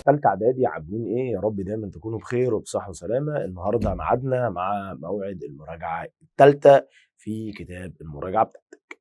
تالتة إعدادي عاملين إيه؟ يا رب دايما تكونوا بخير وبصحة وسلامة. النهارده ميعادنا مع موعد المراجعة التالتة في كتاب المراجعة بتاعتك.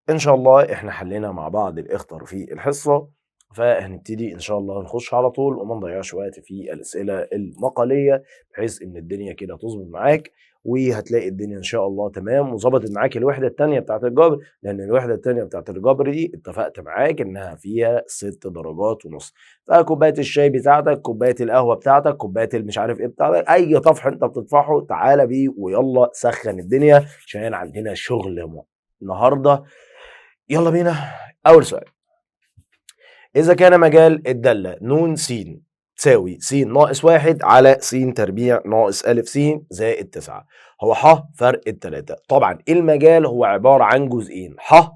إن شاء الله إحنا حلينا مع بعض الإخطر في الحصة، فهنبتدي إن شاء الله نخش على طول وما نضيعش وقت في الأسئلة المقالية، بحيث إن الدنيا كده تظبط معاك وهتلاقي الدنيا إن شاء الله تمام وظبطت معاك. الوحدة التانية بتاعت الجبر، لأن الوحدة التانية بتاعت الجبر دي اتفقت معاك إنها فيها 6 درجات ونص. فكوباية الشاي بتاعتك، كوباية القهوة بتاعتك، كوباية مش عارف إيه بتاعتك، أي طفح أنت بتطفحه تعالى بيه ويلا سخن الدنيا عشان عندنا شغل النهارده. يلا بينا. أول سؤال: إذا كان مجال الدالة ن س تساوي س ناقص 1 على س تربيع ناقص أ س زائد 9، هو ح فرق التلاتة. طبعا المجال هو عبارة عن جزئين، ح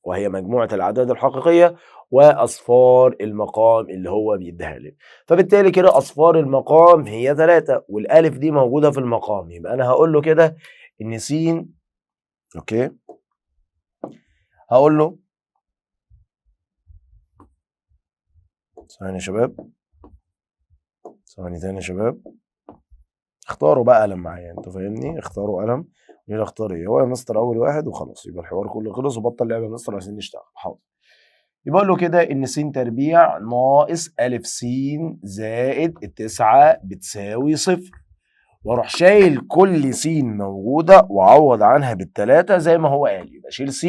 وهي مجموعة الأعداد الحقيقية، وأصفار المقام اللي هو بيديها لي. فبالتالي كده أصفار المقام هي 3 والألف دي موجودة في المقام، يبقى أنا هقول له كده إن س، أوكي، هقول له ثواني يا شباب، ثواني تاني يا شباب، اختاروا بقى قلم معايا، انتوا فاهمني، اختاروا قلم. مين اختار ايه؟ هو يا مستر اول واحد وخلاص، يبقى الحوار كله خلص وبطل لعب يا مستر عايزين نشتغل. حاضر. يبقى له كده ان س تربيع ناقص أ س زائد 9 بتساوي 0، واروح شايل كل س موجوده واعوض عنها بالتلاته زي ما هو قال. يبقى شيل س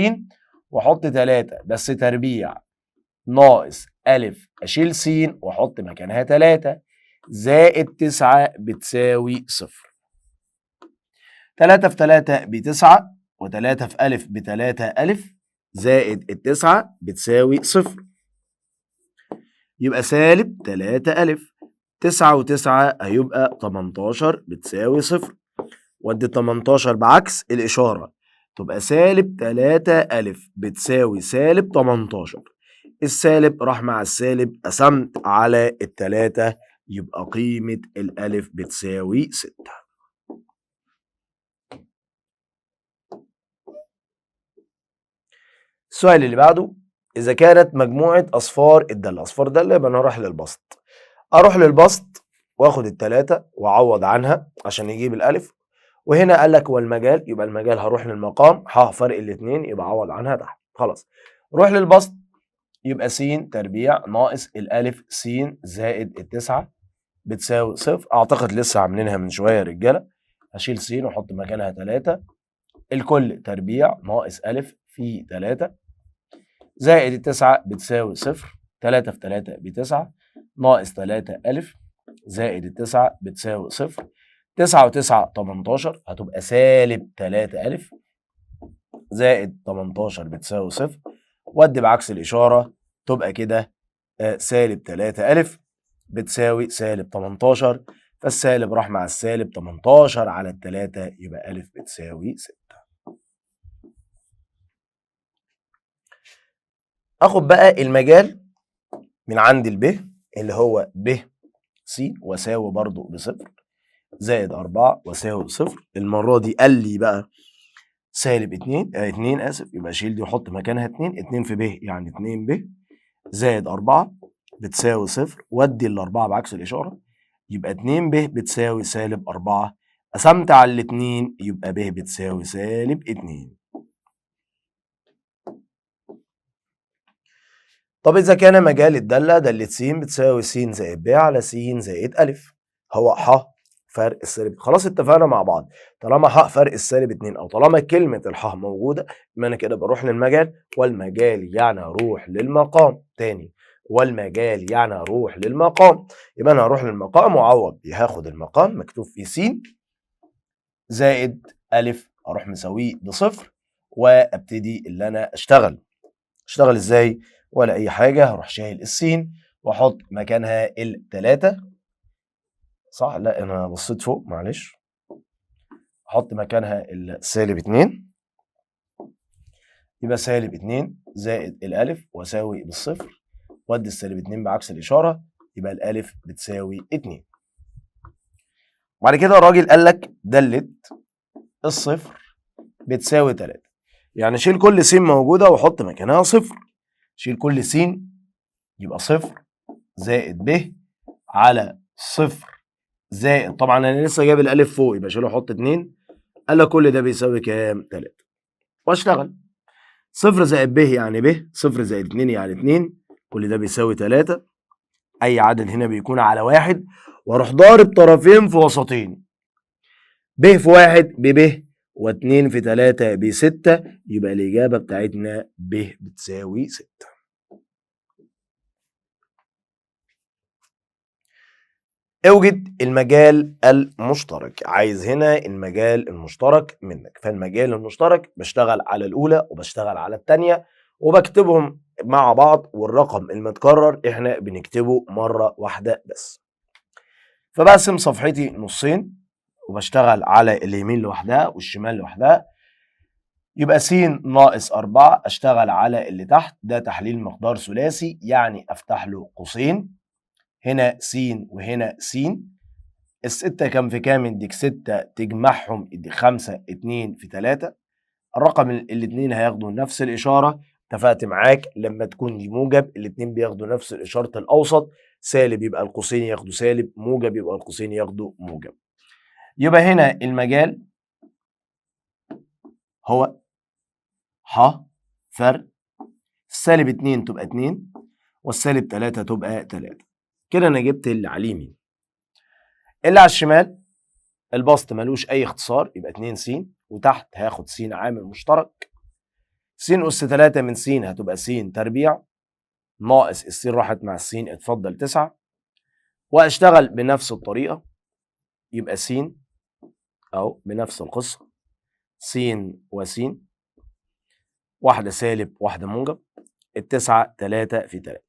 واحط 3 بس تربيع ناقص أ، اشيل س واحط مكانها 3 زائد 9 بتساوي 0. 3 في 3 ب9 و3 في أ ب3 أ زائد ال9 بتساوي 0، يبقى سالب 3 أ. 9 و9 هيبقى 18 بتساوي 0، ودي 18 بعكس الإشارة تبقى سالب 3 أ بتساوي سالب 18. السالب راح مع السالب، قسمت على ال3 يبقى قيمة الألف بتساوي 6. السؤال اللي بعده: إذا كانت مجموعة أصفار الدالة، أصفار دالة يبقى أنا هروح للبسط. أروح للبسط وآخد التلاتة وأعوض عنها عشان يجيب الألف، وهنا قال لك هو المجال، يبقى المجال هروح للمقام، ح فرق الاتنين يبقى أعوض عنها تحت. خلاص، روح للبسط، يبقى س تربيع ناقص الألف س زائد التسعة بتساوي 0. أعتقد لسه عاملينها من شوية يا رجالة. هشيل س وأحط مكانها 3، الكل تربيع ناقص أ في 3 زائد التسعة بتساوي 0. 3 في 3 ب9 ناقص 3 أ زائد التسعة بتساوي 0. 9 و9 18 هتبقى سالب 3 أ زائد 18 بتساوي 0، ودي بعكس الإشارة تبقى كده سالب 3 أ بتساوي سالب 18، فالسالب راح مع السالب، 18 على ال3 يبقى أ بتساوي 6. اخد بقى المجال من عند الب اللي هو ب س واساوي برضو بصفر زائد 4 واساوي بصفر. المرة دي قال لي بقى سالب 2 اسف، يبقى شيل دي وحط مكانها 2. 2 في ب يعني 2 ب زائد 4 بتساوي 0، ودي الأربعة بعكس الإشارة يبقى 2 ب بتساوي سالب 4، قسمت على الاتنين يبقى ب بتساوي سالب 2. طب إذا كان مجال الدالة دالة س بتساوي س زائد ب على س زائد أ، هو ح فرق السالب. خلاص اتفقنا مع بعض، طالما ح فرق السالب 2 أو طالما كلمة الح موجودة يبقى أنا كده بروح للمجال، والمجال يعني أروح للمقام. تاني، والمجال يعني أروح للمقام، يبقى أنا هروح للمقام وأعوض، هاخد المقام مكتوب فيه س زائد أ أروح مساويه بصفر وأبتدي اللي أنا أشتغل. اشتغل ازاي؟ ولا اي حاجه، هروح شايل السين واحط مكانها التلاتة. صح؟ لا انا بصيت فوق معلش. احط مكانها السالب 2، يبقى سالب 2 زائد الالف واساوي بالصفر، وادي السالب 2 بعكس الاشاره يبقى الالف بتساوي 2. وبعد كده الراجل قال لك دالة الصفر بتساوي 3، يعني شيل كل س موجوده وحط مكانها صفر. شيل كل س يبقى صفر زائد ب على صفر زائد، طبعا انا لسه جايب الالف فوق يبقى شيله احط 2. قال لك كل ده بيساوي كام؟ 3. واشتغل. صفر زائد ب يعني ب، صفر زائد 2 يعني 2، كل ده بيساوي 3. اي عدد هنا بيكون على 1، واروح ضارب طرفين في وسطين. ب في 1 بب، و2 في 3 ب6، يبقى الاجابه بتاعتنا ب بتساوي 6. اوجد المجال المشترك. عايز هنا المجال المشترك منك، فالمجال المشترك بشتغل على الاولى وبشتغل على الثانيه وبكتبهم مع بعض، والرقم المتكرر احنا بنكتبه مره واحده بس. فبقسم صفحتي نصين وبشتغل على اليمين لوحدها والشمال لوحدها. يبقى س ناقص 4، اشتغل على اللي تحت، ده تحليل مقدار ثلاثي يعني افتح له قوسين. هنا س وهنا س. الستة كام في كام؟ يديك 6 تجمعهم يديك 5. 2 في 3. الرقم الاتنين هياخدوا نفس الإشارة. اتفقت معاك لما تكون دي موجب الاتنين بياخدوا نفس الإشارة الأوسط، سالب يبقى القوسين ياخدوا سالب، موجب يبقى القوسين ياخدوا موجب. يبقى هنا المجال هو ح فرق السالب 2 تبقى 2 والسالب 3 تبقى 3. كده أنا جبت اللي على اليمين. اللي على الشمال البسط ملوش أي اختصار، يبقى 2 س، وتحت هاخد س عامل مشترك. س أس 3 من س هتبقى س تربيع ناقص الس راحت مع السين اتفضل 9. واشتغل بنفس الطريقة، يبقى س أو بنفس القصة س وس، واحدة سالب واحدة موجب، التسعة 3 في 3.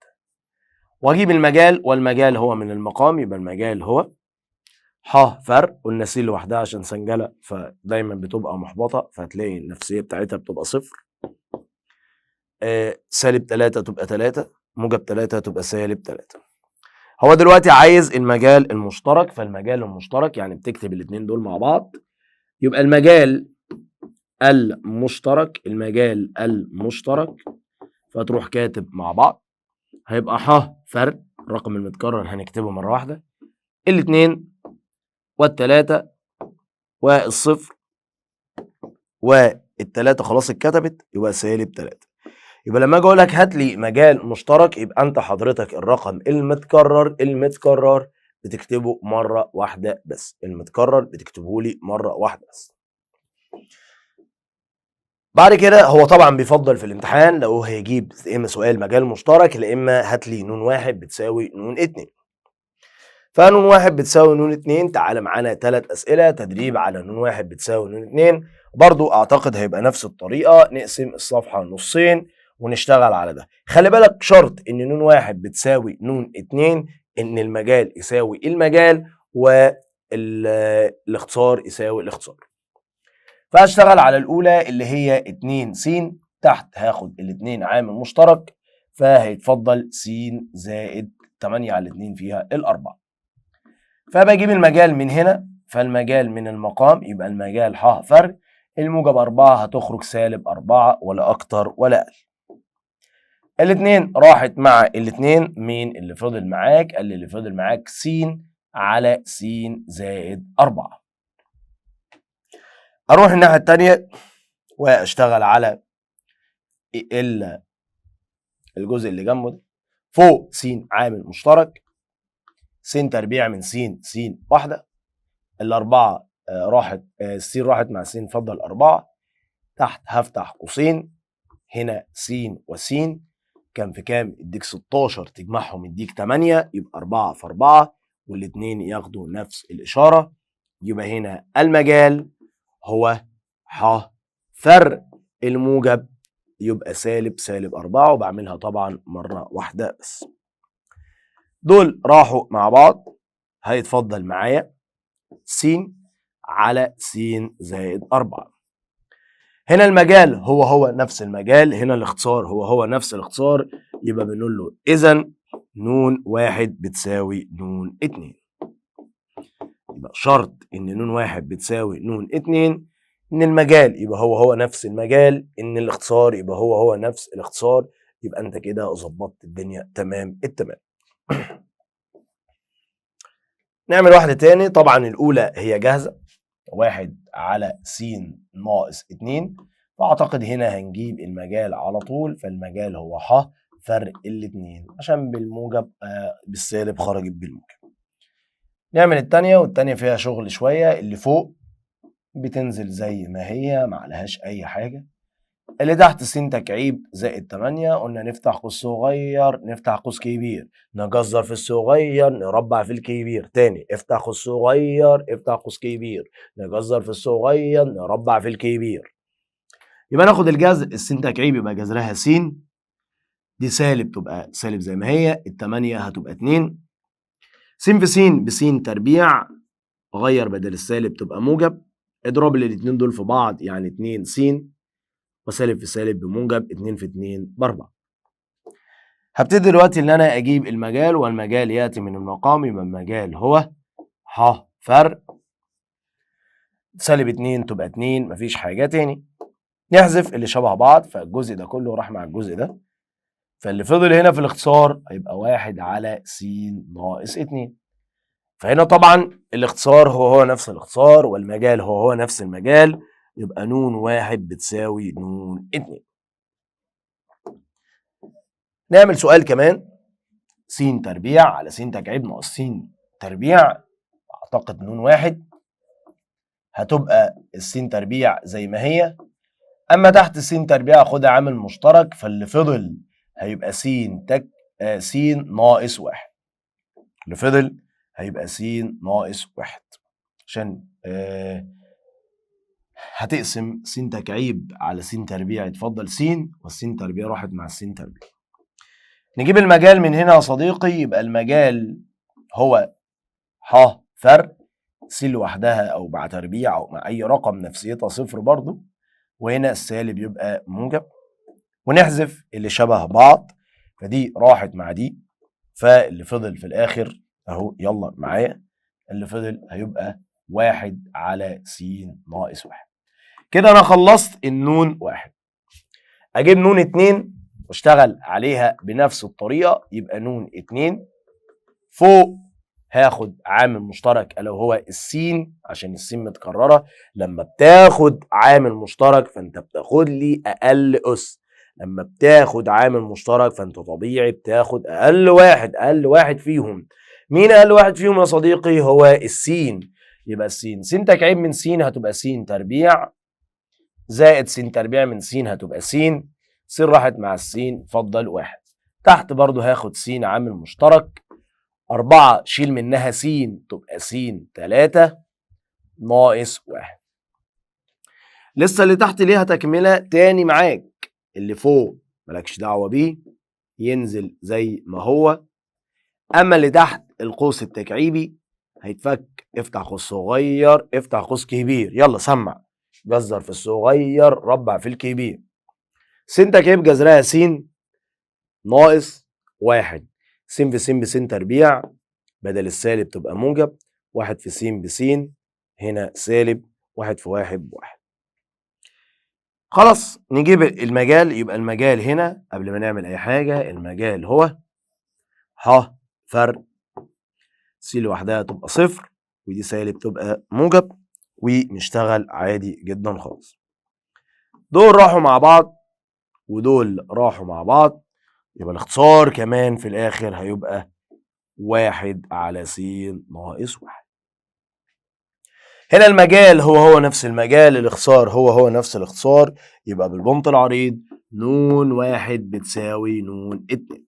واجيب المجال، والمجال هو من المقام، يبقى المجال هو ح فرق، قلنا س لوحدها عشان سنجلة فدايما بتبقى محبطة فهتلاقي النفسية بتاعتها بتبقى صفر. سالب 3 تبقى 3، موجب 3 تبقى سالب 3. هو دلوقتي عايز المجال المشترك، فالمجال المشترك يعني بتكتب الاتنين دول مع بعض، يبقى المجال المشترك، المجال المشترك فتروح كاتب مع بعض، هيبقى ح فرق الرقم المتكرر هنكتبه مرة واحدة، الاتنين والتلاتة والصفر والتلاتة خلاص اتكتبت، يبقى سالب 3. يبقى لما اجي اقول لك هات لي مجال مشترك، يبقى انت حضرتك الرقم المتكرر بتكتبه مره واحده بس، المتكرر بتكتبه لي مره واحده بس. بعد كده هو طبعا بيفضل في الامتحان لو هيجيب يا اما سؤال مجال مشترك، يا اما هات لي نون واحد بتساوي نون 2. فنون واحد بتساوي نون 2، تعالى معانا 3 اسئله تدريب على نون واحد بتساوي نون 2. برضو اعتقد هيبقى نفس الطريقه، نقسم الصفحه نصين ونشتغل على ده. خلي بالك شرط ان نون واحد بتساوي نون 2 ان المجال يساوي المجال والاختصار يساوي الاختصار. فهشتغل على الاولى اللي هي 2 س، تحت هاخد الاتنين عامل مشترك فهيتفضل س زائد 8 على 2 فيها الاربعه. فبجيب المجال من هنا، فالمجال من المقام يبقى المجال ح فرق، الموجب 4 هتخرج سالب 4 ولا اكتر ولا اقل. الاتنين راحت مع الاتنين، مين اللي فضل معاك؟ قال لي اللي فضل معاك س على س زائد 4. اروح الناحية التانية واشتغل على الجزء اللي جنبه ده. فوق س عامل مشترك، س تربيع من س واحدة، الأربعة راحت س راحت مع س فضل 4. تحت هفتح قوسين، هنا س وس كام في كام؟ يديك 16 تجمعهم يديك 8، يبقى 4 في 4 والاتنين ياخدوا نفس الإشارة. يبقى هنا المجال هو ح فرق الموجب يبقى سالب 4، وبعملها طبعا مرة واحدة بس. دول راحوا مع بعض، هيتفضل معايا س على س زائد 4. هنا المجال هو نفس المجال، هنا الاختصار هو نفس الاختصار، يبقى بنقول له إذا نون واحد بتساوي نون 2. يبقى شرط إن نون واحد بتساوي نون 2 إن المجال يبقى هو نفس المجال، إن الاختصار يبقى هو نفس الاختصار، يبقى أنت كده ظبطت الدنيا تمام التمام. نعمل واحدة تاني. طبعا الأولى هي جاهزة، 1 على س ناقص 2، فأعتقد هنا هنجيب المجال على طول، فالمجال هو ح فرق الاتنين، عشان بالموجب بالسالب خرجت بالموجب. نعمل التانية، والتانية فيها شغل شوية. اللي فوق بتنزل زي ما هي معلهاش أي حاجة. اللي تحت س تكعيب زائد 8، قلنا نفتح قوس صغير نفتح قوس كبير، نجذر في الصغير نربع في الكبير. تاني، افتح قوس صغير افتح قوس كبير، نجذر في الصغير نربع في الكبير. يبقى ناخد الجذر، الس تكعيب يبقى جذرها س، دي سالب تبقى سالب زي ما هي، التمانية هتبقى 2. س في س بس تربيع، غير بدل السالب تبقى موجب، اضرب الاتنين دول في بعض يعني 2 س، وسالب في سالب بموجب، 2 في 2 ب4. هبتدي دلوقتي ان انا اجيب المجال، والمجال ياتي من المقام، يبقى المجال هو ح فرق سالب 2 تبقى 2، مفيش حاجه تاني. نحذف اللي شبه بعض، فالجزء ده كله راح مع الجزء ده، فاللي فضل هنا في الاختصار هيبقى 1 على س ناقص 2. فهنا طبعا الاختصار هو نفس الاختصار، والمجال هو نفس المجال، يبقى ن 1 بتساوي ن 2. نعمل سؤال كمان. س تربيع على س تكعيب ناقص س تربيع، اعتقد ن 1 هتبقى الس تربيع زي ما هي، اما تحت الس تربيع خدها عامل مشترك، فاللي فضل هيبقى س ناقص 1. اللي فضل هيبقى س ناقص 1، عشان هتقسم س تكعيب على س تربيع يتفضل س، والس تربيع راحت مع الس تربيع. نجيب المجال من هنا يا صديقي، يبقى المجال هو ح فرق س لوحدها او مع تربيع او مع اي رقم نفسيتها صفر برضو، وهنا السالب يبقى موجب، ونحذف اللي شبه بعض، فدي راحت مع دي، فاللي فضل في الاخر اهو، يلا معايا، اللي فضل هيبقى 1 على س ناقص 1. كده انا خلصت النون 1. اجيب نون 2 واشتغل عليها بنفس الطريقه، يبقى نون 2 فوق هاخد عامل مشترك الا وهو السين، عشان السين متكرره. لما بتاخد عامل مشترك فانت بتاخد لي اقل اس، لما بتاخد عامل مشترك فانت طبيعي بتاخد اقل واحد. اقل واحد فيهم مين؟ اقل واحد فيهم يا صديقي هو السين. يبقى السين س تكعيب من س هتبقى س تربيع، زائد س تربيع من س هتبقى س، س راحت مع السين فضل 1. تحت برضو هاخد س عامل مشترك، 4 شيل منها س تبقى س 3 ناقص 1. لسه اللي تحت ليها تكملة تاني معاك، اللي فوق مالكش دعوة بيه ينزل زي ما هو، أما اللي تحت القوس التكعيبي هيتفك، افتح قوس صغير افتح قوس كبير، يلا سمع، جذر في الصغير ربع في الكبير. س تكعيب جذرها س ناقص 1، س في س بس تربيع، بدل السالب تبقى موجب، 1 في س بس، هنا سالب، 1 في 1 ب1. خلاص نجيب المجال، يبقى المجال هنا قبل ما نعمل أي حاجة، المجال هو ح فرق س لوحدها تبقى صفر، ودي سالب تبقى موجب، ونشتغل عادي جدا خالص. دول راحوا مع بعض ودول راحوا مع بعض، يبقى الاختصار كمان في الآخر هيبقى 1 على س ناقص 1. هنا المجال هو نفس المجال، الاختصار هو نفس الاختصار، يبقى بالبنط العريض ن 1 بتساوي ن 2.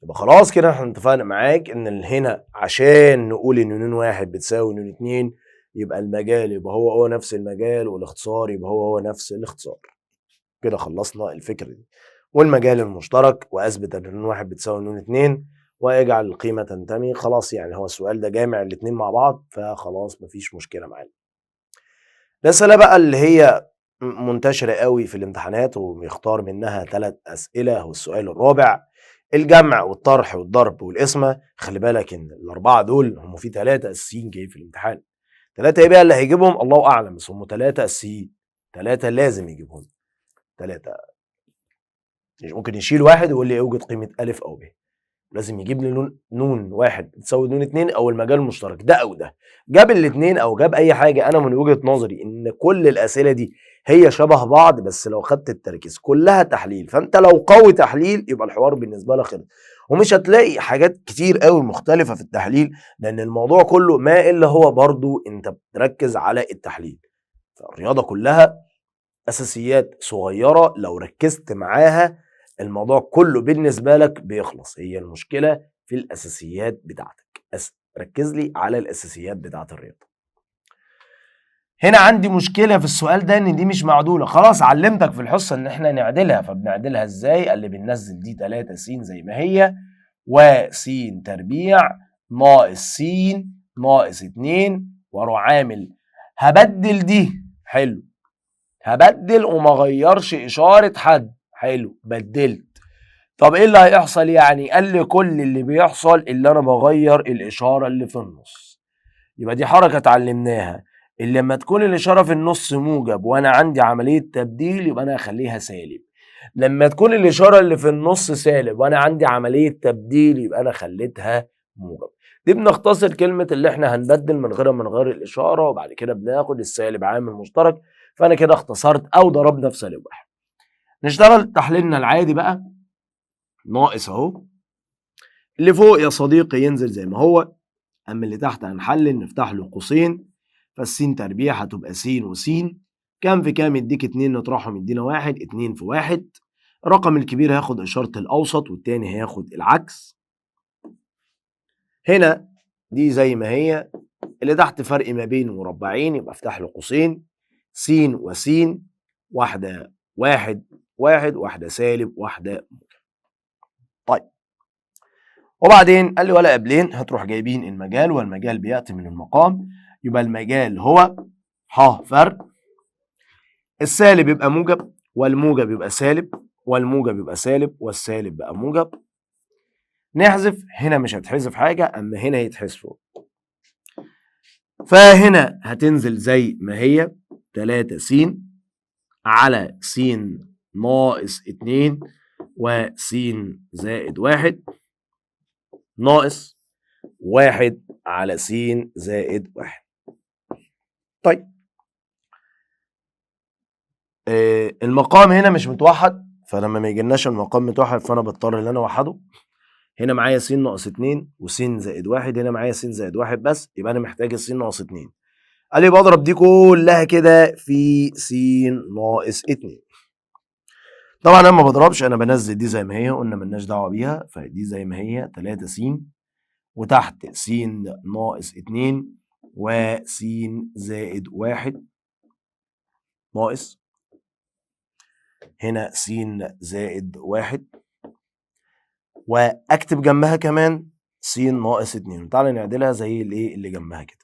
يبقى خلاص كده احنا اتفقنا معاك ان هنا عشان نقول ان ن 1 بتساوي ن 2، يبقى المجال يبقى هو نفس المجال، والاختصار يبقى هو نفس الاختصار. كده خلصنا الفكرة دي. والمجال المشترك، واثبت ان ن 1 بتساوي ن 2، واجعل القيمة تنتمي. خلاص يعني هو السؤال ده جامع الاتنين مع بعض، فخلاص مفيش مشكلة معانا. الرسالة بقى اللي هي منتشرة قوي في الامتحانات وبيختار منها 3 أسئلة، والسؤال الرابع الجمع والطرح والضرب والقسمة. خلي بالك ان الأربعة دول هم في 3 أساسيين جايين في الامتحان. 3 ايه بقى اللي هيجيبهم الله أعلم، بس هم 3 أساسيين، 3 لازم يجيبهم. 3 ممكن يشيل واحد ويقول لي اوجد قيمة ألف أو ب، لازم يجيب لي نون واحد تساوي نون اتنين او المجال المشترك ده او ده. جاب الاتنين او جاب اي حاجه، انا من وجهه نظري ان كل الاسئله دي هي شبه بعض، بس لو خدت التركيز كلها تحليل، فانت لو قوي تحليل يبقى الحوار بالنسبه لك خلص، ومش هتلاقي حاجات كتير قوي مختلفه في التحليل، لان الموضوع كله ما الا هو برضو انت بتركز على التحليل. فالرياضه كلها اساسيات صغيره لو ركزت معاها الموضوع كله بالنسبه لك بيخلص. هي المشكله في الاساسيات بتاعتك، ركز لي على الاساسيات بتاعت الرياضه. هنا عندي مشكله في السؤال ده ان دي مش معدوله، خلاص علمتك في الحصه ان احنا نعدلها، فبنعدلها ازاي؟ قال لي بننزل دي 3 س زي ما هي، وس تربيع ناقص س ناقص 2، واروح عامل هبدل دي، حلو، هبدل وما غيرش اشاره حد، حلو، بدلت. طب ايه اللي هيحصل يعني؟ قال لي كل اللي بيحصل اللي انا بغير الاشاره اللي في النص. يبقى دي حركه اتعلمناها، اللي لما تكون الاشاره في النص موجب وانا عندي عمليه تبديل يبقى انا هخليها سالب، لما تكون الاشاره اللي في النص سالب وانا عندي عمليه تبديل يبقى انا خليتها موجب. دي بنختصر كلمه اللي احنا هنبدل من غير الاشاره، وبعد كده بناخد السالب عامل مشترك، فانا كده اختصرت او ضربنا في سالب واحد. نشتغل تحليلنا العادي بقى. ناقص اهو، اللي فوق يا صديقي ينزل زي ما هو، اما اللي تحت هنحلل نفتح له قوسين، فالسين تربيع هتبقى س وس، كام في كام يديك 2 نطرحهم يدينا 1، 2 في 1. الرقم الكبير هياخد اشاره الاوسط والتاني هياخد العكس. هنا دي زي ما هي، اللي تحت فرق ما بين مربعين يبقى افتح له قوسين، س وس، واحده واحد واحد، واحده سالب واحده موجب. طيب وبعدين قال لي ولا قبلين هتروح جايبين المجال، والمجال بياتي من المقام، يبقى المجال هو ح فرق، السالب يبقى موجب والموجب يبقى سالب والموجب يبقى سالب والسالب بقى موجب. نحذف، هنا مش هتحذف حاجه، اما هنا يتحذفوا، فهنا هتنزل زي ما هي 3 س على س ناقص 2 وس زائد 1 ناقص 1 على س زائد 1. طيب المقام هنا مش متوحد، فلما ما يجيلناش المقام متوحد فانا بضطر ان انا اوحده. هنا معايا س ناقص 2 وس زائد 1، هنا معايا س زائد 1 بس، يبقى انا محتاج الس ناقص 2. قال لي بضرب دي كلها كده في س ناقص 2. طبعا انا ما بضربش، انا بنزل دي زي ما هي، قلنا ملناش دعوه بيها، فدي زي ما هي 3 س وتحت س ناقص 2 وس زائد 1 ناقص هنا س زائد 1، واكتب جنبها كمان س ناقص 2. تعالى نعدلها زي الايه اللي جنبها كده.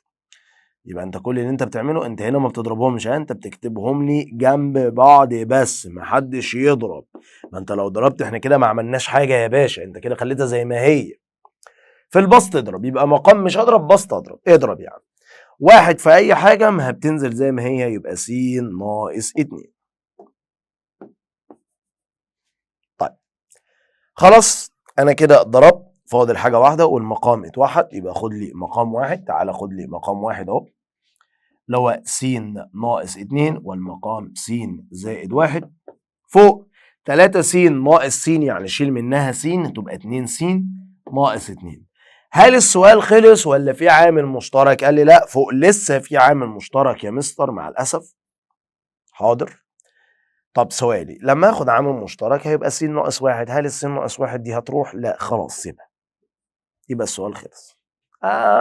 يبقى انت كل اللي انت بتعمله، انت هنا ما بتضربهمش، انت بتكتبهم لي جنب بعض بس، محدش يضرب. ما انت لو ضربت احنا كده ما عملناش حاجه يا باشا، انت كده خليتها زي ما هي. في البسط اضرب، يبقى مقام مش هضرب، بسط اضرب يعني واحد في اي حاجه ما بتنزل زي ما هي، يبقى س ناقص 2. طيب خلاص انا كده ضربت، فاضل حاجه واحده والمقام اتوحد، يبقى خد لي مقام واحد. تعالى خد لي مقام واحد اهو، اللي هو س ناقص 2 والمقام س زائد 1 فوق 3 س ناقص س، يعني شيل منها س تبقى 2 س ناقص 2. هل السؤال خلص ولا في عامل مشترك؟ قال لي لا، فوق لسه في عامل مشترك يا مستر مع الاسف. حاضر. طب سؤالي لما اخد عامل مشترك هيبقى س ناقص 1، هل الس ناقص 1 دي هتروح؟ لا خلاص سيبها، يبقى السؤال خلص.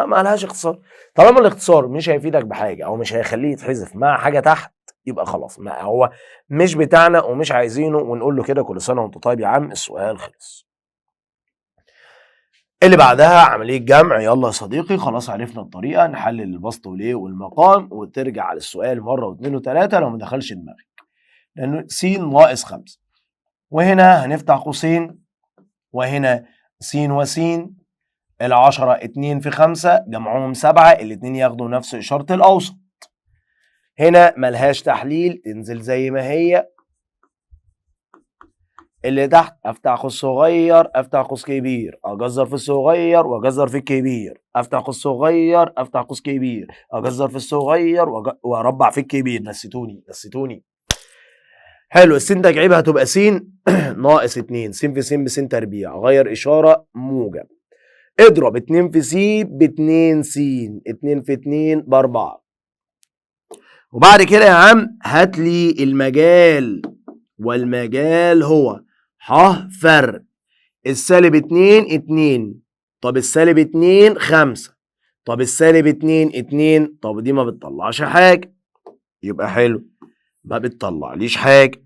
ما لهاش اختصار. طالما الاختصار مش هيفيدك بحاجه او مش هيخليه يتحذف مع حاجه تحت يبقى خلاص، ما هو مش بتاعنا ومش عايزينه، ونقول له كده كل سنه وانت طيب يا عم، السؤال خلص. اللي بعدها عمليه جمع. يلا يا صديقي خلاص عرفنا الطريقه، نحلل البسط وليه والمقام، وترجع على السؤال مره واثنين وثلاثه لو ما دخلش دماغك، لانه س ناقص 5، وهنا هنفتح قوسين، وهنا س وس، العشرة 2 في 5 جمعهم 7، الاتنين ياخدوا نفس إشارة الأوسط. هنا ملهاش تحليل، تنزل زي ما هي اللي تحت افتح قوس صغير افتح قوس كبير، اجذر في الصغير واجذر في الكبير، افتح قوس صغير افتح قوس كبير، اجذر في الصغير واربع في الكبير. نسيتوني. حلو. السين تجعيبها هتبقى س ناقص 2، س في س بس تربيع، غير اشاره موجب. اضرب 2 في س ب2 س، 2 في 2 ب4. وبعد كده يا عم هات لي المجال، والمجال هو ح فرق السالب 2 طب السالب 2 5، طب السالب 2 طب دي ما بتطلعش حاجة، يبقى حلو ما بتطلعليش حاجة.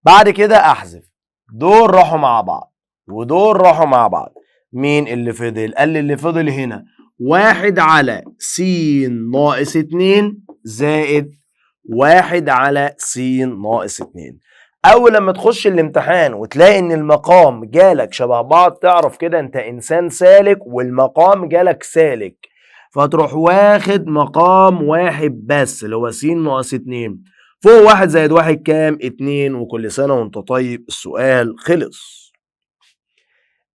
بعد كده احذف، دول راحوا مع بعض ودول راحوا مع بعض، مين اللي فضل؟ قال لي اللي فضل هنا 1 على س ناقص 2 زائد 1 على س ناقص 2. اول لما تخش الامتحان وتلاقي ان المقام جالك شبه بعض، تعرف كده انت انسان سالك والمقام جالك سالك، فتروح واخد مقام واحد بس اللي هو س ناقص 2. فوق 1 زائد 1 كام؟ 2. وكل سنة وانت طيب. السؤال خلص.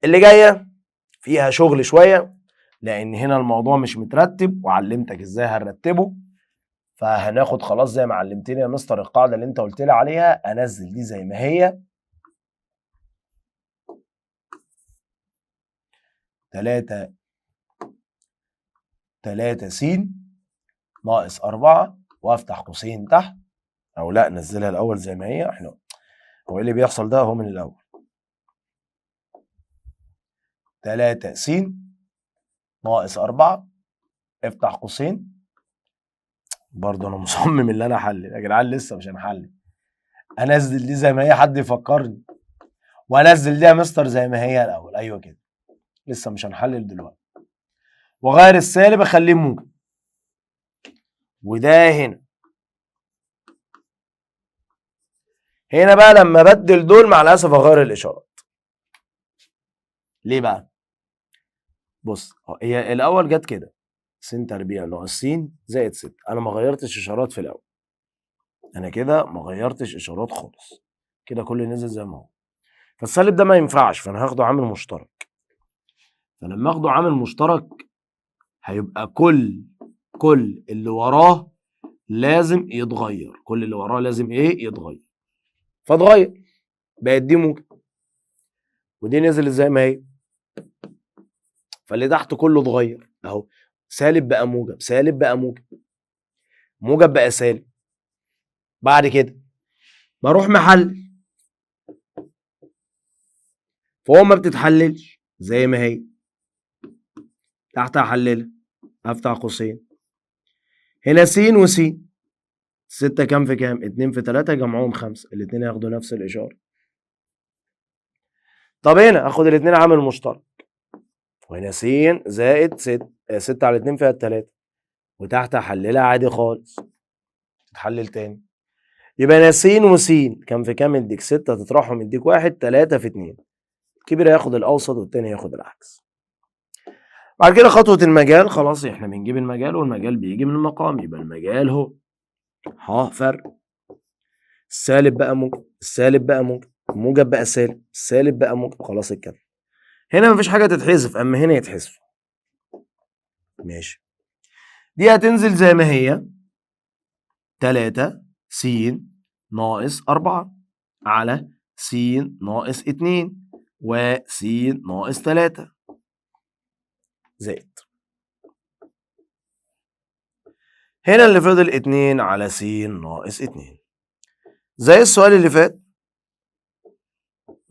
اللي جاية فيها شغل شوية، لان هنا الموضوع مش مترتب وعلمتك ازاي هنرتبه. فهناخد خلاص زي ما علمتني يا مستر القاعدة اللي انت قلت لي عليها، انزل دي زي ما هي 3 س ناقص 4 وافتح قوسين تحت، او لا نزلها الاول زي ما هي. احنا هو ايه اللي بيحصل ده؟ هو من الاول 3 س ناقص 4 افتح قوسين. برضه انا مصمم ان انا احلل يا جدعان، لسه مش هنحلل. انزل دي زي ما هي، حد يفكرني، وانزل دي يا مستر زي ما هي الاول. ايوه كده، لسه مش هنحلل دلوقتي. وغير السالب اخليه موجب، وده هنا بقى لما بدل دول مع الاسف اغير الاشارات. ليه بقى؟ بص، هي الاول جت كده س تربيع ناقص س زائد 6، انا ما غيرتش اشارات في الاول، انا كده ما غيرتش اشارات خالص، كده كل نزل زي ما هو. فالسالب ده ما ينفعش، فانا هاخده عامل مشترك. فلما اخده عامل مشترك هيبقى كل اللي وراه لازم يتغير، كل اللي وراه لازم ايه؟ يتغير. فاتغير، بقت دي موجب ودي نزلت زي ما هي، فاللي تحت كله اتغير اهو. سالب بقى موجب، سالب بقى موجب، موجب بقى سالب. بعد كده بروح محل، فهو ما بتتحللش زي ما هي، تحت هحللها افتح قوسين. هنا س وس، 6 كام في كام؟ 2 في 3 جمعهم 5، الاتنين هياخدوا نفس الاشاره. طب هنا اخد الاتنين عامل مشترك، وهنا س زائد 6، 6 على 2 فيها 3، وتحت احللها عادي خالص، تتحلل تاني. يبقى هنا س وس كام في كام؟ يديك 6 تطرحهم يديك 1، 3 في 2. الكبير هياخد الاوسط والتاني هياخد العكس. بعد كده خطوه المجال، خلاص احنا بنجيب المجال والمجال بيجي من المقام، يبقى المجال هو ح فرق السالب بقى موجب، السالب بقى موجب، موجب بقى سالب، السالب بقى موجب. خلاص الكلام هنا مفيش حاجه تتحذف، اما هنا يتحذف. ماشي، دي هتنزل زي ما هي 3 س ناقص 4 على س ناقص 2 وس ناقص 3 زائد. هنا اللي فضل 2 على س ناقص 2. زي السؤال اللي فات،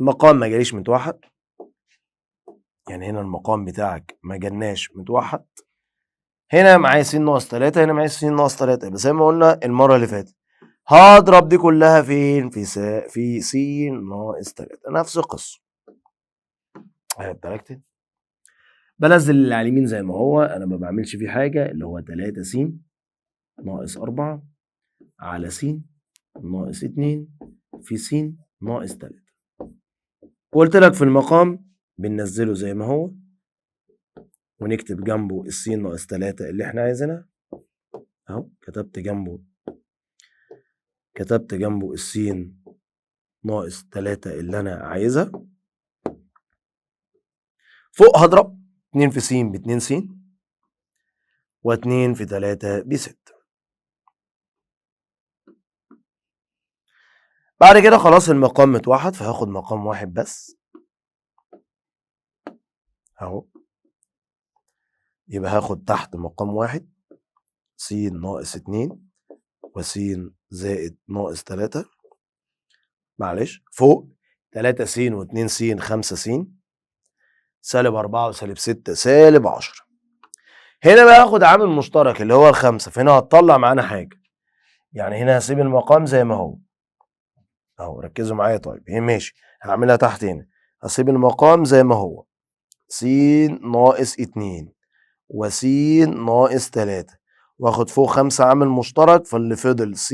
المقام ما جاليش متوحد، يعني هنا المقام بتاعك ما جالناش متوحد. هنا معايا س ناقص 3، هنا معايا س ناقص 3، بس زي ما قلنا المره اللي فاتت هضرب دي كلها فين؟ في س ناقص 3، نفس القصه. درجتين، بنزل اللي على اليمين زي ما هو، انا ما بعملش فيه حاجه، اللي هو 3 س ناقص 4 على س ناقص 2 في س ناقص 3. وقلت لك في المقام بننزله زي ما هو، ونكتب جنبه الس ناقص 3 اللي احنا عايزينها اهو. كتبت جنبه الس ناقص 3 اللي أنا عايزها. فوق هضرب 2 في س ب2 س، و2 في 3 ب6. بعد كده خلاص المقام متوحد، فهاخد مقام واحد بس اهو. يبقى هاخد تحت مقام واحد س ناقص 2 وس زائد ناقص 3. معلش فوق 3 س و2 س 5 س سالب 4 وسالب 6 سالب 10. هنا بقى هاخد عامل مشترك اللي هو ال5، فهنا هتطلع معانا حاجة. يعني هنا هسيب المقام زي ما هو اهو، ركزوا معايا. طيب هي ماشي، هعملها تحت هنا. هسيب المقام زي ما هو، س ناقص 2 وس ناقص 3، واخد فوق 5 عامل مشترك، فاللي فضل س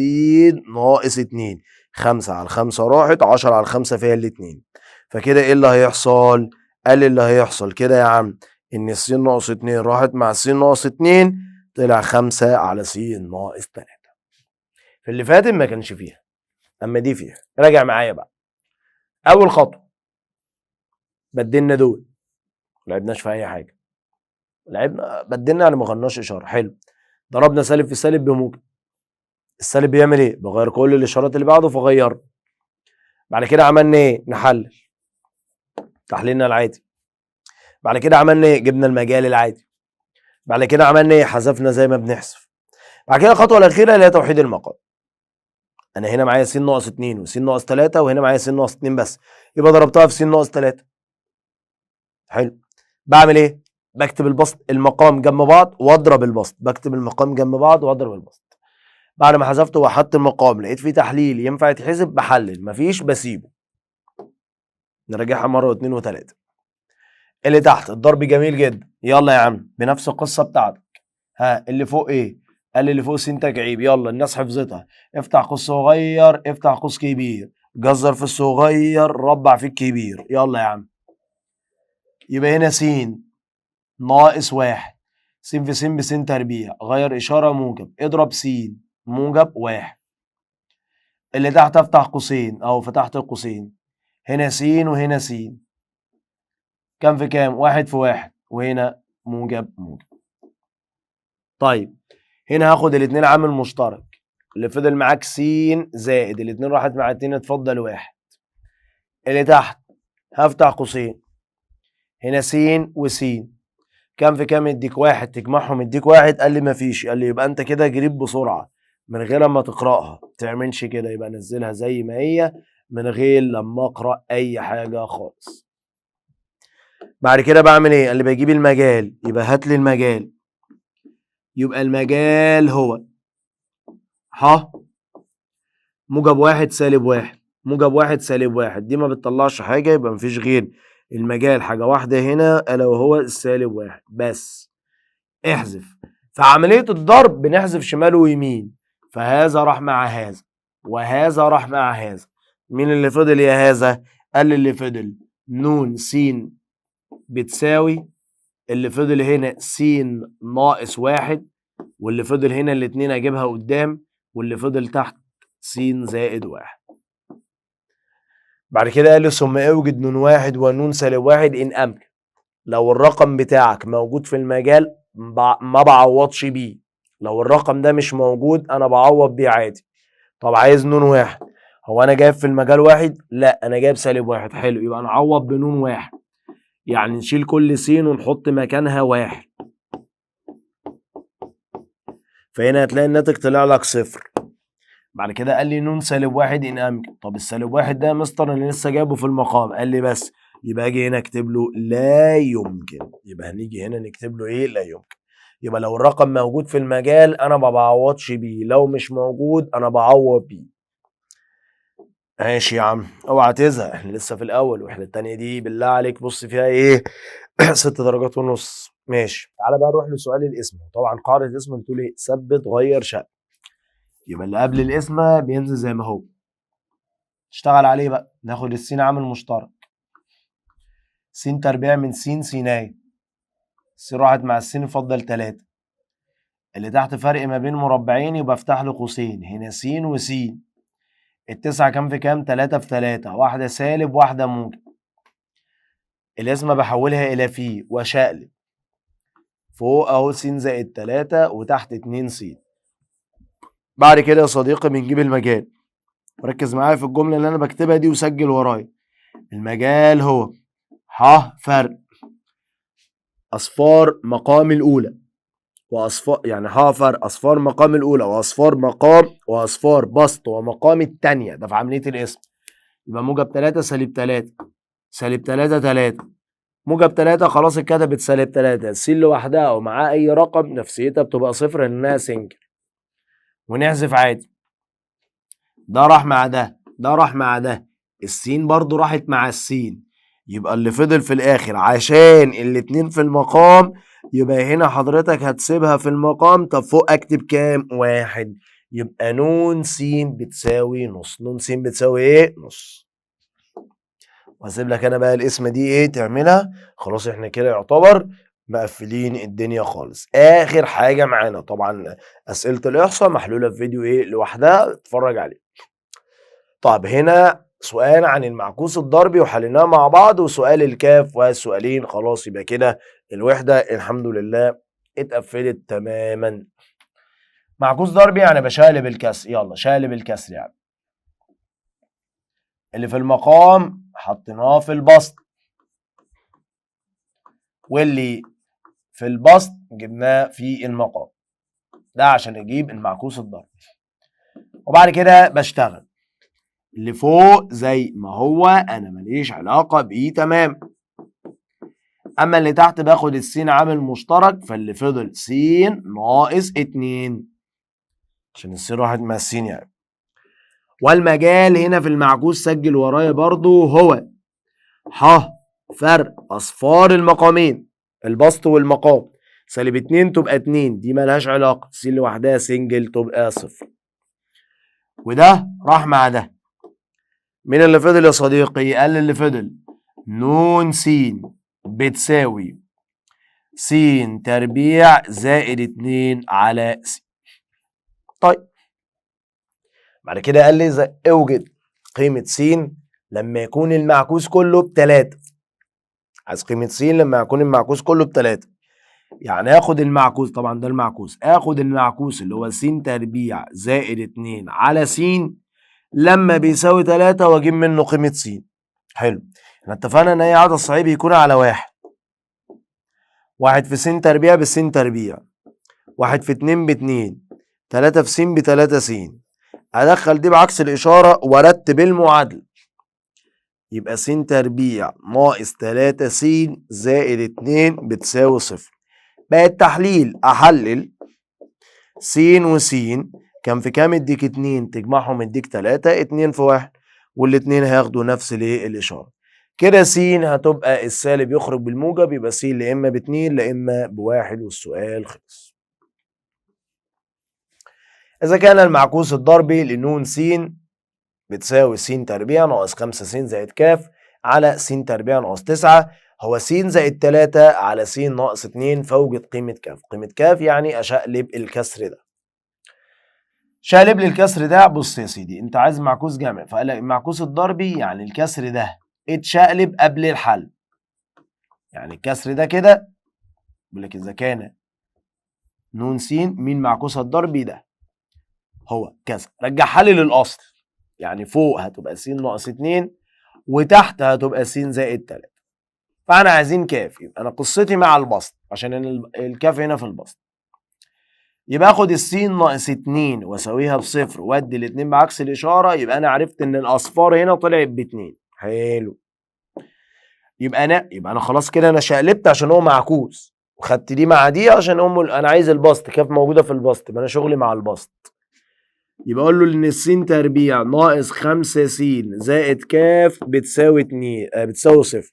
ناقص 2. 5 على 5 راحت، 10 على 5 فيها الاتنين. فكده ايه اللي هيحصل؟ قال اللي هيحصل كده يا عم ان س ناقص 2 راحت مع س ناقص 2، طلع 5 على س ناقص 3. في اللي فاتت ما كانش فيها، اما دي فيها. راجع معايا بقى. اول خطوه بدلنا دول، لعبناش في اي حاجه، لعبنا بدلنا يعني ما غناش اشاره. حلو. ضربنا سالب في سالب بموجب. السالب بيعمل ايه؟ بغير كل الاشارات اللي بعده فغيره. بعد كده عملنا ايه؟ نحلل تحليلنا العادي. بعد كده عملنا ايه؟ جبنا المجال العادي. بعد كده عملنا ايه؟ حذفنا زي ما بنحذف. بعد كده الخطوه الاخيره اللي هي توحيد المقام. انا هنا معايا س ناقص 2 وس ناقص 3، وهنا معايا س ناقص 2 بس، يبقى ضربتها في س ناقص 3. حلو. بعمل ايه؟ بكتب البسط المقام جنب بعض واضرب البسط، بكتب المقام جنب بعض واضرب البسط. بعد ما حذفته وحدت المقام، لقيت فيه تحليل ينفع يتحسب بحلل، مفيش بسيبه. نراجعها مره واثنين وثلاثه. اللي تحت الضرب جميل جدا، يلا يا عم بنفس القصه بتاعتك. ها اللي فوق ايه؟ قال لي اللي فوق س تكعيب. يلا الناس حفظتها. افتح قوس صغير افتح قوس كبير، جزر في الصغير ربع في الكبير. يلا يا عم. يبقى هنا س ناقص 1، س في س بس تربيع، غير اشاره موجب، اضرب س موجب 1. اللي تحت افتح قوسين اهو، فتحت القوسين. هنا س وهنا س، كام في كام؟ 1 في 1، وهنا موجب موجب. طيب هنا هاخد الاتنين عامل مشترك، اللي فضل معاك س زائد الاتنين راحت مع الاتنين، اتفضل 1. اللي تحت هفتح قوسين، هنا س وس، كام في كام؟ يديك 1، تجمعهم يديك 1. قال لي مفيش. قال لي يبقى انت كده جريت بسرعه من غير ما تقراها. تعملش كده، يبقى نزلها زي ما هي من غير لما اقرا اي حاجه خالص. بعد كده بعمل ايه؟ قال لي بجيب المجال، يبقى هات لي المجال. يبقى المجال هو ح موجب 1 سالب 1، موجب 1 سالب 1. دي ما بتطلعش حاجه، يبقى مفيش غير المجال حاجه واحده هنا، الا وهو السالب 1 بس. احذف. في عمليه الضرب بنحذف شمال ويمين، فهذا راح مع هذا وهذا راح مع هذا. مين اللي فضل يا هذا؟ قال لي اللي فضل ن س بتساوي، اللي فضل هنا س ناقص 1، واللي فضل هنا الاتنين اجيبها قدام، واللي فضل تحت س زائد 1. بعد كده قال لي ثم اوجد ن واحد ونون سالب 1 ان امكن. لو الرقم بتاعك موجود في المجال ما بعوضش بيه، لو الرقم ده مش موجود انا بعوض بيه عادي. طب عايز ن واحد، هو انا جايب في المجال 1؟ لا انا جايب سالب 1. حلو، يبقى نعوض بن 1، يعني نشيل كل س ونحط مكانها 1. فهنا هتلاقي الناتج طلع لك 0. بعد كده قال لي ن سالب 1 ان امكن. طب السالب 1 ده يا مستر انا لسه جايبه في المقام. قال لي بس، يبقى اجي هنا اكتب له لا يمكن. يبقى هنيجي هنا نكتب له ايه؟ لا يمكن. يبقى لو الرقم موجود في المجال انا ما بعوضش بيه، لو مش موجود انا بعوض بيه. ماشي يا عم، اوعى تزهق، احنا لسه في الاول. واحنا التانية دي بالله عليك بص فيها ايه 6 درجات ونص. ماشي، تعالى بقى نروح لسؤال الاسم. طبعا قاعدة الاسم بتقول ايه؟ ثبت غير شكل. يبقى اللي قبل الاسم بينزل زي ما هو، اشتغل عليه بقى. ناخد السين عامل مشترك، س تربيع من س سيناية، س راحت مع السين يفضل 3. اللي تحت فرق ما بين مربعين، يبقى افتح له قوسين، هنا س وس، التسعة كام في كام؟ 3 في 3، واحدة سالب واحدة موجب. القسمة بحولها إلى في وشقلب. فوق أهو س زائد 3 وتحت 2 س. بعد كده يا صديقي بنجيب المجال. ركز معايا في الجملة اللي أنا بكتبها دي وسجل ورايا. المجال هو ح فرق أصفار مقام الأولى وأصفار، يعني ح فرق أصفار مقام الأولى وأصفار بسط ومقام التانية، ده في عملية القسم. يبقى موجب 3 سالب 3 سالب 3 3 موجب 3 خلاص اتكتبت سالب 3. س لوحدها أو معاه أي رقم نفسيتها بتبقى صفر لأنها سنجل. ونحذف عادي. ده راح مع ده، ده راح مع ده، السين برضو راحت مع السين. يبقى اللي فضل في الآخر عشان الاتنين في المقام، يبقى هنا حضرتك هتسيبها في المقام. طب فوق أكتب كام؟ 1. يبقى ن س بتساوي نص. ن س بتساوي إيه؟ نص. وهسيب لك أنا بقى القسمة دي إيه تعملها. خلاص إحنا كده يعتبر مقفلين الدنيا خالص. آخر حاجة معانا طبعا أسئلة الإحصاء محلولة في فيديو إيه لوحدها، اتفرج عليه. طب هنا سؤال عن المعكوس الضربي وحليناه مع بعض، وسؤال الكاف والسؤالين. خلاص يبقى كده الوحدة الحمد لله اتقفلت تماما. معكوس ضربي يعني بشقلب الكسر. يلا شقلب الكسر يعني. اللي في المقام حطيناه في البسط، واللي في البسط جبناه في المقام. ده عشان اجيب المعكوس الضربي. وبعد كده بشتغل اللي فوق زي ما هو، انا ماليش علاقة بيه تمام. اما اللي تحت باخد السين عامل مشترك، فاللي فضل س ناقص 2 عشان السين راحت مع السين يعني. والمجال هنا في المعكوس سجل ورايا برضو هو ح فرق اصفار المقامين، البسط والمقام. سالب 2 تبقى 2، دي مالهاش علاقة. س لوحدها سنجل تبقى 0. وده راح مع ده. مين اللي فضل يا صديقي؟ قال اللي فضل ن س بتساوي س تربيع زائد 2 على س. طيب بعد كده قال لي اوجد قيمة س لما يكون المعكوس كله ب3. عايز قيمة س لما يكون المعكوس كله ب3. يعني اخد المعكوس، طبعا ده المعكوس، اخد المعكوس اللي هو س تربيع زائد 2 على س لما بيساوي 3 واجيب منه قيمة س. حلو. احنا اتفقنا ان اي عدد صحيح يكون على 1. 1 في س تربيع بس تربيع، 1 في 2 ب2، 3 في س ب3 س. ادخل دي بعكس الاشاره وارتب المعادله. يبقى س تربيع ناقص 3 س زائد 2 بتساوي 0. بقى التحليل احلل س وس كان في كام؟ اديك 2 تجمعهم اديك 3، 2 في 1، والاتنين هياخدوا نفس الاشاره. كده س هتبقى السالب يخرج بالموجب، يبقى س لا اما ب2 لا اما ب1 والسؤال خلص. إذا كان المعكوس الضربي لن س بتساوي س تربيع ناقص 5 س زائد ك على س تربيع ناقص 9، هو س زائد 3 على س ناقص 2، فوجد قيمة ك. قيمة ك يعني أشقلب الكسر ده. شقلب لي الكسر ده. بص يا سيدي، أنت عايز معكوس جمع، فقال لك المعكوس الضربي يعني الكسر ده اتشقلب قبل الحل. يعني الكسر ده كده بيقول لك إذا كان ن س مين معكوسها الضربي ده هو كذا، رجعها لي للأصل. يعني فوق هتبقى س ناقص 2 وتحت هتبقى س زائد 3. فاحنا عايزين كاف. يبقى انا قصتي مع البسط عشان الكاف هنا في البسط. يبقى اخد السين ناقص 2 واساويها بصفر وادي الاتنين بعكس الاشاره. يبقى انا عرفت ان الاصفار هنا طلعت ب2. حلو. يبقى انا خلاص كده انا شقلبت عشان هو معكوس، وخدت دي مع دي عشان انا عايز البسط. كاف موجوده في البسط، يبقى انا شغلي مع البسط. يبقى اقول له ان الس تربيع ناقص 5 س زائد ك بتساوي 2 بتساوي 0.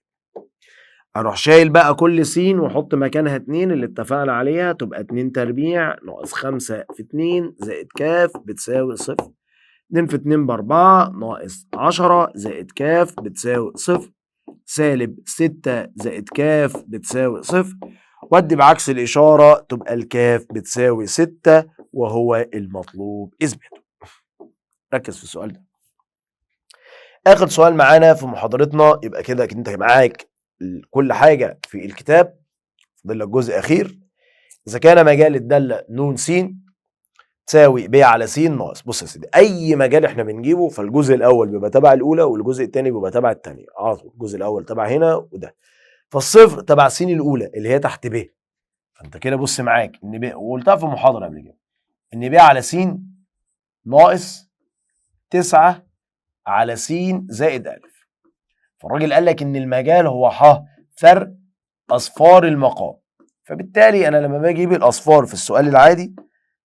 اروح شايل بقى كل س واحط مكانها 2 اللي اتفقنا عليها، تبقى 2 تربيع ناقص 5 في 2 زائد ك بتساوي 0. 2 في 2 ب4 ناقص 10 زائد ك بتساوي 0. سالب 6 زائد ك بتساوي 0. ودي بعكس الإشارة تبقى الكاف بتساوي 6 وهو المطلوب إثباته. ركز في السؤال ده. اخر سؤال معانا في محاضرتنا، يبقى كده انت معاك كل حاجه في الكتاب، فاضل لك جزء اخير. اذا كان مجال الداله ن س تساوي ب على س ناقص. بص يا سيدي، اي مجال احنا بنجيبه فالجزء الاول بيبقى تبع الاولى والجزء الثاني بيبقى تبع الثانيه على طول. الجزء الاول تبع هنا وده، فالصفر تبع س الاولى اللي هي تحت ب. فانت كده بص معاك ان ب، وقلتها في محاضره قبل كده، ان ب على س ناقص 9 على س زائد أ. فالراجل قال لك ان المجال هو ح فرق اصفار المقام. فبالتالي انا لما باجي اجيب الاصفار في السؤال العادي،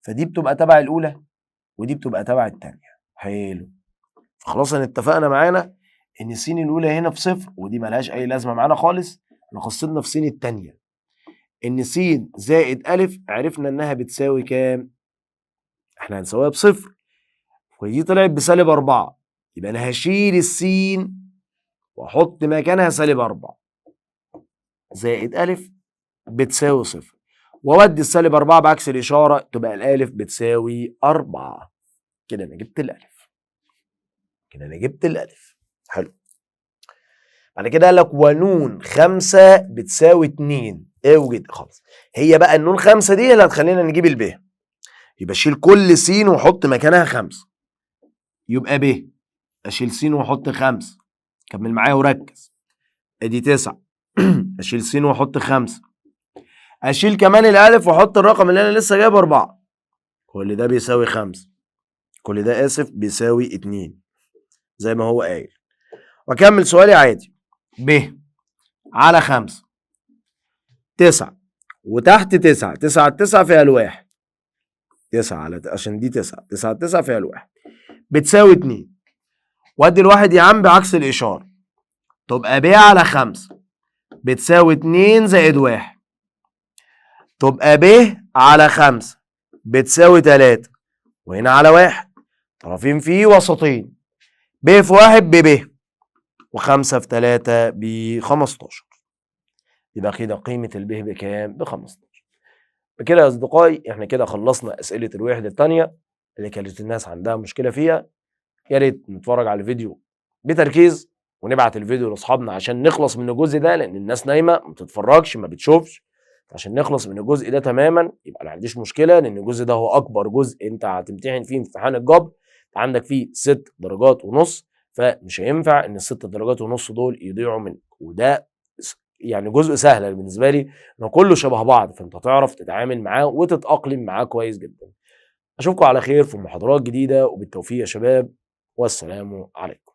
فدي بتبقى تبع الاولى ودي بتبقى تبع الثانيه. حلو. فخلاص اتفقنا معانا ان س الاولى هنا في صفر ودي ملهاش اي لازمه معانا خالص. احنا خصصنا في س الثانيه ان س زائد أ عرفنا انها بتساوي كام؟ احنا هنساويها بصفر، ودي طلعت بسالب 4، يبقى انا هشيل السين واحط مكانها سالب 4 زائد أ بتساوي صفر، واودي السالب 4 بعكس الاشاره تبقى الالف بتساوي 4. كده انا جبت الالف. حلو. بعد كده قال لك ونون 5 بتساوي 2. اوجد خلاص، هي بقى النون 5 دي اللي هتخلينا نجيب الب. يبقى اشيل كل س واحط مكانها 5، يبقى ب. اشيل س واحط 5، كمل معايا وركز، ادي 9. اشيل س واحط 5، اشيل كمان الالف واحط الرقم اللي انا لسه جايبه 4. كل ده بيساوي 5، كل ده اسف بيساوي 2 زي ما هو قايل. واكمل سؤالي عادي. ب على 5 9 وتحت 9، 9 على 9 فيها الواحد، 9 على عشان دي 9، 9 على 9 فيها الواحد بتساوي 2. وادي الواحد يا عم بعكس الاشاره، تبقى ب على 5 بتساوي 2 زائد 1. تبقى ب على 5 بتساوي 3، وهنا على 1 طرفين فيه وسطين، ب في 1 ب، و5 في 3 ب 15. يبقى كده قيمة الب بكام؟ ب 15. بكده يا أصدقائي احنا كده خلصنا أسئلة الوحدة الثانية اللي كانت الناس عندها مشكلة فيها. يا ريت نتفرج على الفيديو بتركيز ونبعت الفيديو لاصحابنا عشان نخلص من الجزء ده، لأن الناس نايمة ما بتتفرجش ما بتشوفش. عشان نخلص من الجزء ده تماما، يبقى ما عنديش مشكلة، لأن الجزء ده هو أكبر جزء أنت هتمتحن فيه امتحان الجبر. عندك فيه 6 درجات ونص، فمش هينفع ان ال6 درجات ونص دول يضيعوا منك. وده يعني جزء سهل بالنسبه لي انه كله شبه بعض، فانت تعرف تتعامل معاه وتتاقلم معاه كويس جدا. اشوفكم على خير في محاضرات جديده، وبالتوفيق يا شباب، والسلام عليكم.